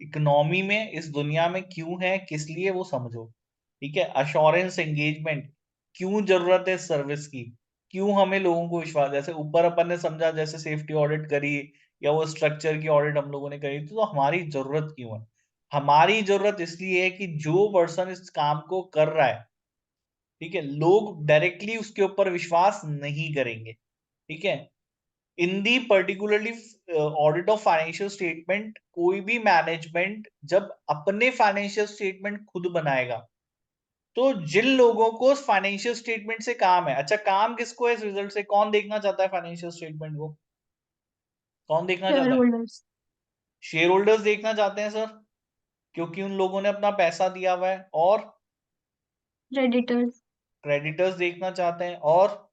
[SPEAKER 1] इकोनॉमी में, इस दुनिया में क्यों है, किस लिए, वो समझो। ठीक है, अश्योरेंस एंगेजमेंट क्यों जरूरत है इस सर्विस की? क्यों हमें लोगों को विश्वास, जैसे ऊपर अपन ने समझा, जैसे सेफ्टी ऑडिट करी या वो स्ट्रक्चर की ऑडिट हम लोगों ने करी, तो हमारी जरूरत क्यों है? हमारी जरूरत इसलिए है कि जो पर्सन इस काम को कर रहा है, ठीक है, लोग डायरेक्टली उसके ऊपर विश्वास नहीं करेंगे। ठीक है, in the particularly audit of financial statement, कोई भी मैनेजमेंट जब अपने फाइनेंशियल स्टेटमेंट खुद बनाएगा, तो जिन लोगों को फाइनेंशियल स्टेटमेंट से काम है, अच्छा काम किसको है इस रिजल्ट से? कौन देखना चाहता है फाइनेंशियल स्टेटमेंट को? कौन देखना
[SPEAKER 2] शेयर
[SPEAKER 1] चाहता है?
[SPEAKER 2] होल्डर्स।
[SPEAKER 1] शेयर होल्डर्स देखना चाहते हैं सर, क्योंकि उन लोगों ने अपना पैसा दिया हुआ है। और
[SPEAKER 2] क्रेडिटर्स।
[SPEAKER 1] क्रेडिटर्स देखना चाहते हैं। और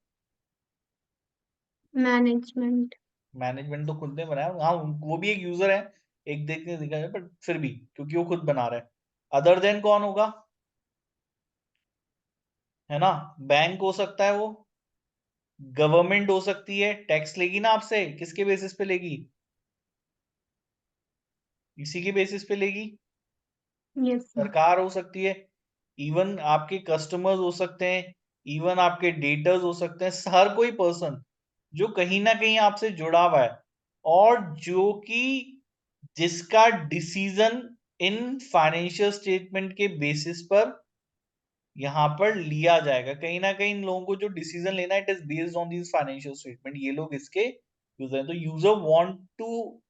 [SPEAKER 2] मैनेजमेंट।
[SPEAKER 1] मैनेजमेंट तो खुद ने बनाया, हाँ वो भी एक यूजर है, एक देखने देखा जाए, बट फिर भी क्योंकि वो खुद बना रहा है। अदर देन कौन होगा? है ना, बैंक हो सकता है वो, गवर्नमेंट हो सकती है, टैक्स लेगी ना आपसे, किसके बेसिस पे लेगी? इसी के बेसिस पे लेगी।
[SPEAKER 2] Yes sir.
[SPEAKER 1] सरकार हो सकती है, इवन आपके कस्टमर्स हो सकते हैं, इवन आपके डेटर्स हो सकते हैं, हर कोई पर्सन जो कहीं ना कहीं आपसे जुड़ा हुआ है, और जो कि जिसका डिसीजन इन फाइनेंशियल स्टेटमेंट के बेसिस पर यहां पर लिया जाएगा। कहीं ना कहीं इन लोगों को जो डिसीजन लेना है, it is based on this financial statement. ये लोग इसके यूजर हैं, तो user want to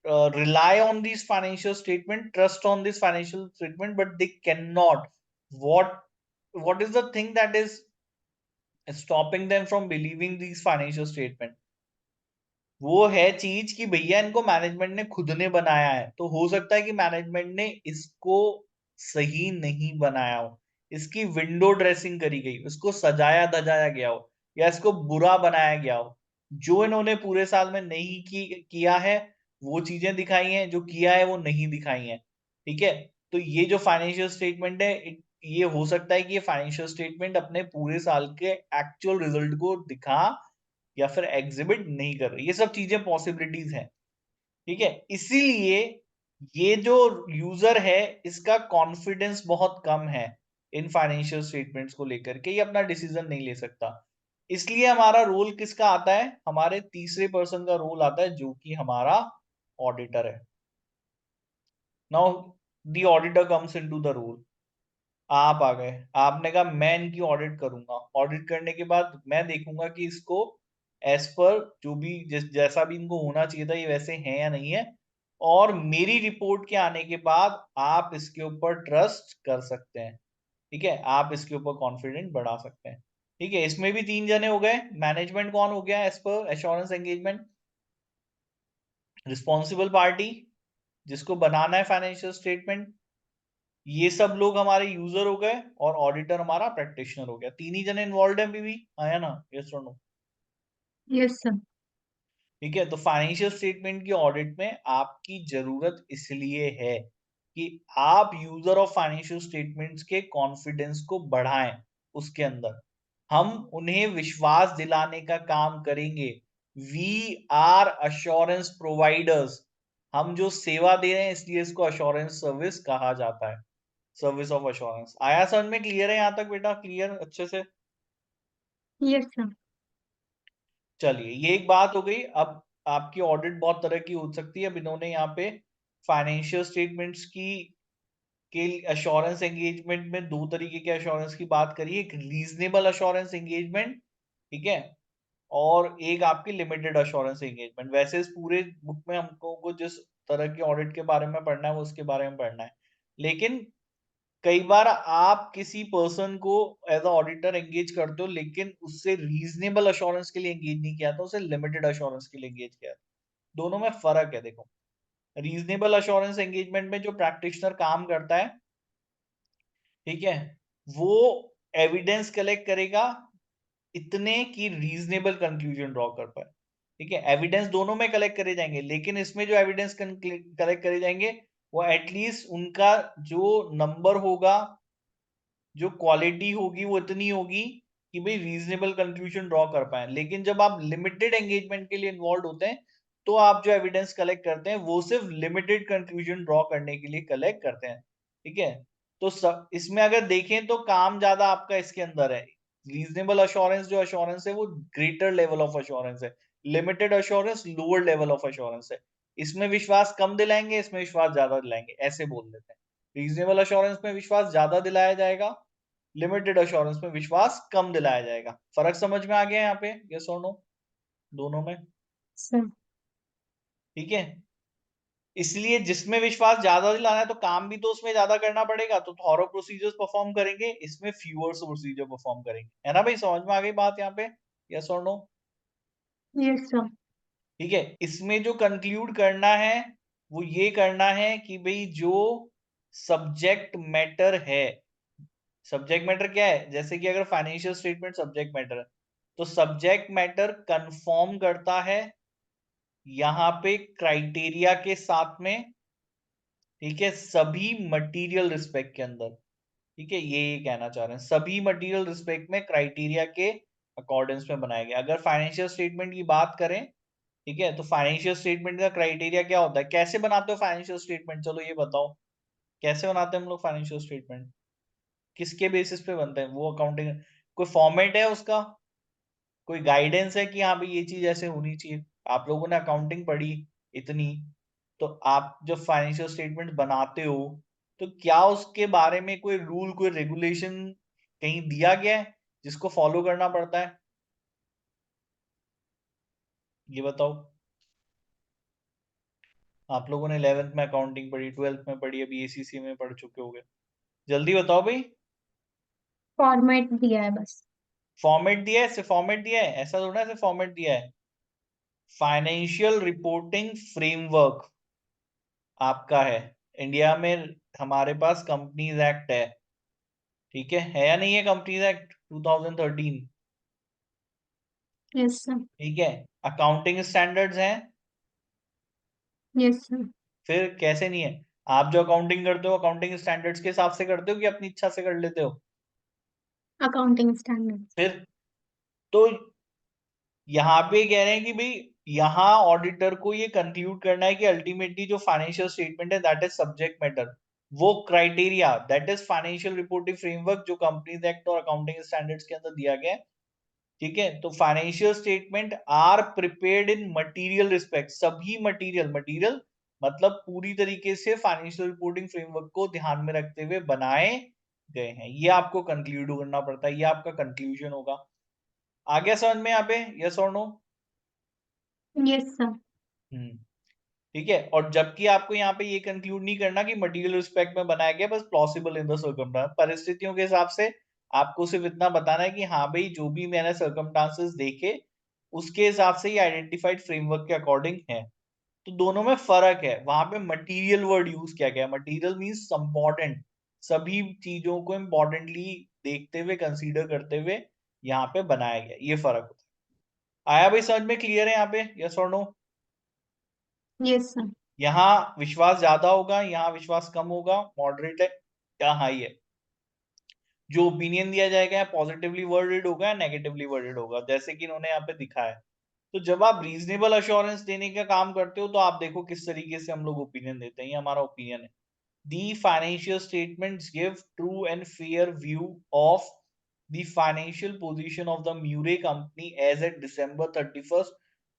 [SPEAKER 1] rely on these financial statement, trust on this financial statement, but they cannot. What is the thing that is stopping them from believing these financial statement? वो है चीज कि भैया इनको मैनेजमेंट ने खुद ने बनाया है, तो हो सकता है कि मैनेजमेंट ने इसको सही नहीं बनाया हो, इसकी विंडो ड्रेसिंग करी गई, इसको सजाया धजाया गया हो, या इसको बुरा बनाया गया हो। जो इन्होंने पूरे साल में नहीं किया है, वो चीजें दिखाई हैं, जो किया है वो नहीं दिखाई हैं। ठीक है, तो ये जो फाइनेंशियल स्टेटमेंट है, ये हो सकता है कि ये फाइनेंशियल स्टेटमेंट अपने पूरे साल के एक्चुअल रिजल्ट को दिखा या फिर एग्जिबिट नहीं कर रही। ये सब चीजें पॉसिबिलिटीज हैं। ठीक है, इसीलिए ये जो यूजर है, इसका कॉन्फिडेंस बहुत कम है इन फाइनेंशियल स्टेटमेंट्स को लेकर के, ये अपना डिसीजन नहीं ले सकता। इसलिए हमारा रोल किसका आता है? हमारे तीसरे पर्सन का रोल आता है, जो कि हमारा ऑडिटर है। Now the auditor comes into the role. आप आ गए, आपने कहा मैं इनकी ऑडिट करूंगा, ऑडिट करने के बाद मैं देखूंगा कि इसको एज पर जो भी जैसा भी इनको होना चाहिए था, ये वैसे हैं या नहीं है। और मेरी रिपोर्ट के आने के बाद आप इसके ऊपर ट्रस्ट कर सकते हैं। ठीक है, आप इसके ऊपर कॉन्फिडेंट बढ़ा सकते हैं। ठीक है, इसमें भी तीन जने हो गए। मैनेजमेंट कौन हो गया as per assurance engagement? Responsible party, जिसको बनाना है फाइनेंशियल स्टेटमेंट। ये सब लोग हमारे यूजर हो गए, और ऑडिटर हमारा प्रैक्टिशनर हो गया। तीन ही जने इन्वॉल्व है अभी भी, आया ना, यस और नो?
[SPEAKER 2] Yes sir.
[SPEAKER 1] ठीक है, तो फाइनेंशियल स्टेटमेंट की ऑडिट में आपकी जरूरत इसलिए है कि आप यूजर ऑफ फाइनेंशियल स्टेटमेंट्स के कॉन्फिडेंस को बढ़ाएं, उसके अंदर हम उन्हें विश्वास दिलाने का काम करेंगे। वी आर अश्योरेंस प्रोवाइडर्स, हम जो सेवा दे रहे हैं इसलिए इसको अश्योरेंस सर्विस कहा जाता है, सर्विस ऑफ अश्योरेंस। आया समझ में? क्लियर है यहां तक बेटा? क्लियर अच्छे से?
[SPEAKER 2] Yes sir.
[SPEAKER 1] चलिए, ये एक बात हो गई। अब आपकी ऑडिट बहुत तरह की हो सकती है। अब इन्होंने यहाँ पे फाइनेंशियल स्टेटमेंट्स की के अश्योरेंस एंगेजमेंट में दो तरीके के अश्योरेंस की बात करी है, एक रीजनेबल अश्योरेंस एंगेजमेंट, ठीक है, और एक आपकी लिमिटेड अश्योरेंस एंगेजमेंट। वैसे इस पूरे बुक में हमको को जिस तरह की ऑडिट के बारे में पढ़ना है वो उसके बारे में पढ़ना है, लेकिन कई बार आप किसी पर्सन को एज अ ऑडिटर एंगेज करते हो लेकिन उससे रीजनेबल अश्योरेंस के लिए एंगेज नहीं किया था, उसे लिमिटेड अश्योरेंस के लिए एंगेज किया था। दोनों में फर्क है। देखो, रीजनेबल अश्योरेंस एंगेजमेंट में जो प्रैक्टिशनर काम करता है, ठीक है, वो एविडेंस कलेक्ट करेगा इतने की रीजनेबल कंक्लूजन ड्रॉ कर पाए। ठीक है, एविडेंस दोनों में कलेक्ट करे जाएंगे, लेकिन इसमें जो एविडेंस कलेक्ट करे जाएंगे वो एटलीस्ट उनका जो नंबर होगा, जो क्वालिटी होगी वो इतनी होगी कि भाई रीजनेबल कंक्लूजन ड्रॉ कर पाए। लेकिन जब आप लिमिटेड एंगेजमेंट के लिए इन्वॉल्व होते हैं तो आप जो एविडेंस कलेक्ट करते हैं वो सिर्फ लिमिटेड कंक्लूजन ड्रॉ करने के लिए कलेक्ट करते हैं। ठीक है, तो इसमें अगर देखें तो काम ज्यादा आपका इसके अंदर है। रीजनेबल अश्योरेंस जो अश्योरेंस है वो ग्रेटर लेवल ऑफ अश्योरेंस है, limited assurance lower level of assurance है। इसमें विश्वास कम दिलाएंगे, इसमें विश्वास ज्यादा दिलाएंगे, ऐसे बोल देते हैं। रीजनेबल अश्योरेंस में विश्वास ज्यादा दिलाया जाएगा, लिमिटेड अश्योरेंस में विश्वास कम दिलाया जाएगा। फर्क समझ में आ गया यहाँ पे? यस और नो? दोनों में?
[SPEAKER 2] सर।
[SPEAKER 1] ठीक है, इसलिए जिसमें विश्वास ज्यादा दिलाना है तो काम भी तो उसमें ज्यादा करना पड़ेगा, तो थॉरो प्रोसीजर्स परफॉर्म करेंगे, इसमें फ्यूअर प्रोसीजर परफॉर्म करेंगे। है ना भाई? समझ में आ गई बात यहाँ पे? यस और नो?
[SPEAKER 2] Yes sir.
[SPEAKER 1] ठीक है, इसमें जो कंक्लूड करना है वो ये करना है कि भाई जो सब्जेक्ट मैटर है, सब्जेक्ट मैटर क्या है? जैसे कि अगर फाइनेंशियल स्टेटमेंट सब्जेक्ट मैटर है तो सब्जेक्ट मैटर कंफर्म करता है यहां पे क्राइटेरिया के साथ में, ठीक है, सभी मटेरियल रिस्पेक्ट के अंदर। ठीक है, ये कहना चाह रहे हैं सभी मटेरियल रिस्पेक्ट में क्राइटेरिया के अकॉर्डेंस में बनाया गया। अगर फाइनेंशियल स्टेटमेंट की बात करें, ठीक है, तो फाइनेंशियल स्टेटमेंट का क्राइटेरिया क्या होता है? कैसे बनाते हो फाइनेंशियल स्टेटमेंट? चलो ये बताओ, कैसे बनाते हैं हम लोग फाइनेंशियल स्टेटमेंट? किसके बेसिस पे बनते हैं वो? अकाउंटिंग कोई फॉर्मेट है उसका? कोई गाइडेंस है कि हाँ भाई ये चीज ऐसे होनी चाहिए? आप लोगों ने अकाउंटिंग पढ़ी इतनी, तो आप जब फाइनेंशियल स्टेटमेंट बनाते हो तो क्या उसके बारे में कोई रूल, कोई रेगुलेशन कहीं दिया गया है जिसको फॉलो करना पड़ता है? ये बताओ। आप लोगों ने 11th में अकाउंटिंग पढ़ी, 12th में पढ़ी, अभी एसीसी में पढ़ चुके होगे, जल्दी बताओ भाई।
[SPEAKER 2] फॉर्मेट दिया है बस।
[SPEAKER 1] फॉर्मेट दिया है? सिर्फ फॉर्मेट दिया है? ऐसा थोड़ा है सिर्फ फॉर्मेट दिया है। फाइनेंशियल रिपोर्टिंग फ्रेमवर्क आपका है इंडिया में। हमारे पास कंपनीज एक्ट है, ठीक है या नहीं है? Companies act 2013,
[SPEAKER 2] yes sir.
[SPEAKER 1] ठीक है। अकाउंटिंग स्टैंडर्ड्स हैं।
[SPEAKER 2] Yes sir.
[SPEAKER 1] फिर कैसे नहीं है? आप जो अकाउंटिंग करते हो अकाउंटिंग स्टैंडर्ड्स के हिसाब से करते हो कि अपनी इच्छा से कर लेते हो?
[SPEAKER 2] Accounting standard.
[SPEAKER 1] फिर तो यहाँ पे कह रहे हैं कि भाई यहाँ ऑडिटर को ये कंक्लूड करना है कि अल्टीमेटली जो फाइनेंशियल स्टेटमेंट है दैट इज सब्जेक्ट मैटर, वो criteria that is financial reporting framework जो कंपनीज एक्ट और अकाउंटिंग स्टैंडर्ड्स के अंदर दिया गया है। ठीक है, तो financial statement are prepared in material respect, सभी मटेरियल, मटेरियल मतलब पूरी तरीके से फाइनेंशियल रिपोर्टिंग फ्रेमवर्क को ध्यान में रखते हुए बनाए गए हैं। ये आपको कंक्लूड करना पड़ता है, ये आपका कंक्लूजन होगा। आ गया समझ में यहाँ पे? यस और नो?
[SPEAKER 2] Yes sir.
[SPEAKER 1] हम्म, ठीक है। और जबकि आपको यहाँ पे ये कंक्लूड नहीं करना कि मटेरियल रिस्पेक्ट में बनाया गया, बस प्लॉसिबल इन द सर्कमस्टांस, परिस्थितियों के हिसाब से आपको सिर्फ इतना बताना है कि हाँ भाई जो भी मैंने सर्कमस्टांसेस देखे उसके हिसाब से ये आइडेंटिफाइड फ्रेमवर्क के अकॉर्डिंग है। तो दोनों में फर्क है। वहां पे मटेरियल वर्ड यूज किया गया, मटेरियल मींस इंपॉर्टेंट, सभी चीजों को इंपॉर्टेंटली देखते हुए, कंसीडर करते हुए यहाँ पे बनाया गया, ये फर्क होता है। आया भाई समझ में? क्लियर है यहाँ पे? यस और नो?
[SPEAKER 2] Yes sir.
[SPEAKER 1] यहाँ विश्वास ज्यादा होगा, यहाँ विश्वास कम होगा, मॉडरेट है या हाई है। जो ओपिनियन दिया जाएगा या पॉजिटिवली वर्डेड होगा या नेगेटिवली वर्डेड होगा, जैसे कि इन्होंने यहाँ पे दिखाया है। तो जब आप रीजनेबल अश्योरेंस देने का काम करते हो तो आप देखो किस तरीके से हम लोग ओपिनियन देते हैं। ये हमारा ओपिनियन है। The financial statements give true and fair view of the financial position of the Murray company as at December 31st,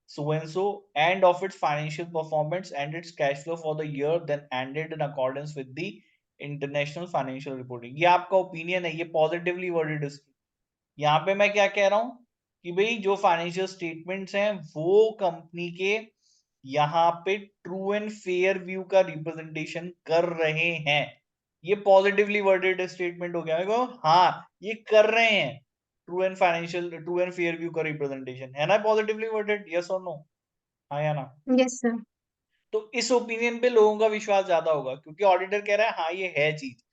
[SPEAKER 1] so and so, and of its financial performance and its cash flow for the year then ended in accordance with the international financial reporting. ये आपका opinion है, ये positively worded है। यहाँ पे मैं क्या कह रहा हूं कि भाई जो फाइनेंशियल स्टेटमेंट्स हैं वो कंपनी के यहाँ पे ट्रू एंड फेयर व्यू का रिप्रेजेंटेशन कर रहे हैं। ये पॉजिटिवली वर्डेड स्टेटमेंट हो गया। देखो हाँ ये कर रहे हैं, ट्रू एंड फेयर व्यू का रिप्रेजेंटेशन है ना पॉजिटिवली वर्डेड, यस और नो, हाँ या ना।
[SPEAKER 2] Yes sir.
[SPEAKER 1] तो इस ओपिनियन पे लोगों का विश्वास ज्यादा होगा क्योंकि ऑडिटर कह रहा है हाँ ये है चीज।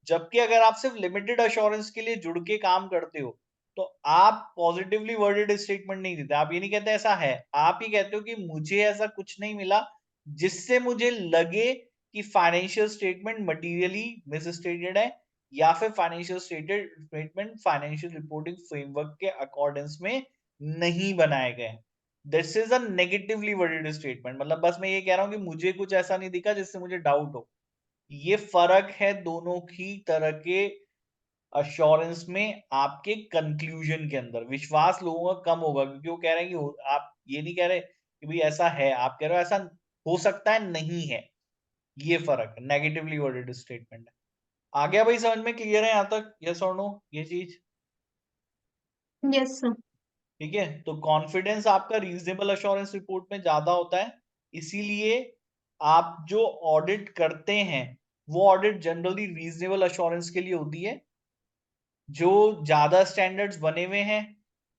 [SPEAKER 1] जबकि अगर आप सिर्फ लिमिटेड अश्योरेंस के लिए जुड़ के काम करते हो तो आप पॉजिटिवली वर्डेड स्टेटमेंट नहीं देते। आप ये नहीं कहते ऐसा है, आप ही कहते हो कि मुझे ऐसा कुछ नहीं मिला जिससे मुझे लगे कि फाइनेंशियल स्टेटमेंट मटीरियली मिसस्टेटेड है या फिर financial statement financial reporting framework के अकॉर्डेंस में नहीं बनाए गए। This is a negatively worded statement. मतलब बस मैं ये कह रहा हूं कि मुझे कुछ ऐसा नहीं दिखा जिससे मुझे डाउट हो। ये फर्क है दोनों ही तरह के अश्योरेंस में। आपके कंक्लूजन के अंदर विश्वास लोगों का कम होगा क्योंकि वो कह रहे हैं कि आप ये नहीं कह रहे कि भाई ऐसा है, आप कह रहे हो ऐसा हो सकता है नहीं है। ये फर्क है, नेगेटिवली वर्डेड स्टेटमेंट है। आ गया भाई समझ में, क्लियर है यहाँ तक, यस और नो ये चीज?
[SPEAKER 2] Yes sir.
[SPEAKER 1] ठीक है, तो कॉन्फिडेंस आपका रीजनेबल अश्योरेंस रिपोर्ट में ज्यादा होता है। इसीलिए आप जो ऑडिट करते हैं वो ऑडिट जनरली रीजनेबल अश्योरेंस के लिए होती है। जो ज्यादा स्टैंडर्ड्स बने हुए हैं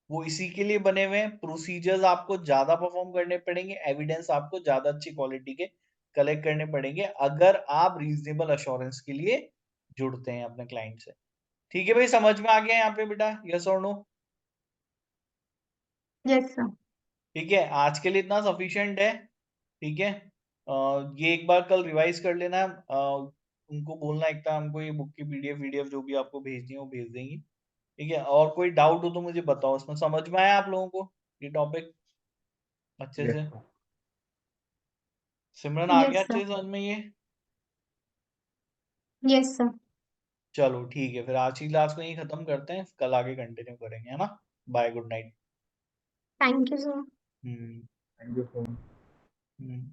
[SPEAKER 1] वो इसी के लिए बने हुए हैं। प्रोसीजर्स आपको ज्यादा परफॉर्म करने पड़ेंगे, एविडेंस आपको ज्यादा अच्छी क्वालिटी के कलेक्ट करने पड़ेंगे अगर आप रीजनेबल अश्योरेंस के लिए जुड़ते हैं अपने क्लाइंट से। ठीक है भाई, समझ में आ गया यहाँ पे बेटा, यस और नो?
[SPEAKER 2] Yes sir.
[SPEAKER 1] ठीक है, आज के लिए इतना सफिशिएंट है। ठीक है, ये एक बार कल रिवाइज कर लेना। उनको बोलना एक था हमको ये बुक की पीडीएफ वीडीएफ जो भी आपको भेजनी है वो भेज देंगी। ठीक है, और कोई डाउट हो तो मुझे बताओ। इसमें समझ में आया आप लोगों को ये टॉपिक अच्छे
[SPEAKER 3] यस
[SPEAKER 1] से?
[SPEAKER 3] सर।
[SPEAKER 1] सिमरन आ गया
[SPEAKER 2] यस
[SPEAKER 1] अच्छे
[SPEAKER 2] सर।
[SPEAKER 1] से समझ में ये?
[SPEAKER 2] Yes sir.
[SPEAKER 1] चलो ठीक है, फिर आज की क्लास को यहीं खत्म करते हैं, कल आगे कंटिन्यू करेंगे, है ना। Bye, good night.
[SPEAKER 2] Thank you sir.
[SPEAKER 1] Hmm.
[SPEAKER 3] Thank you so much.
[SPEAKER 1] Hmm.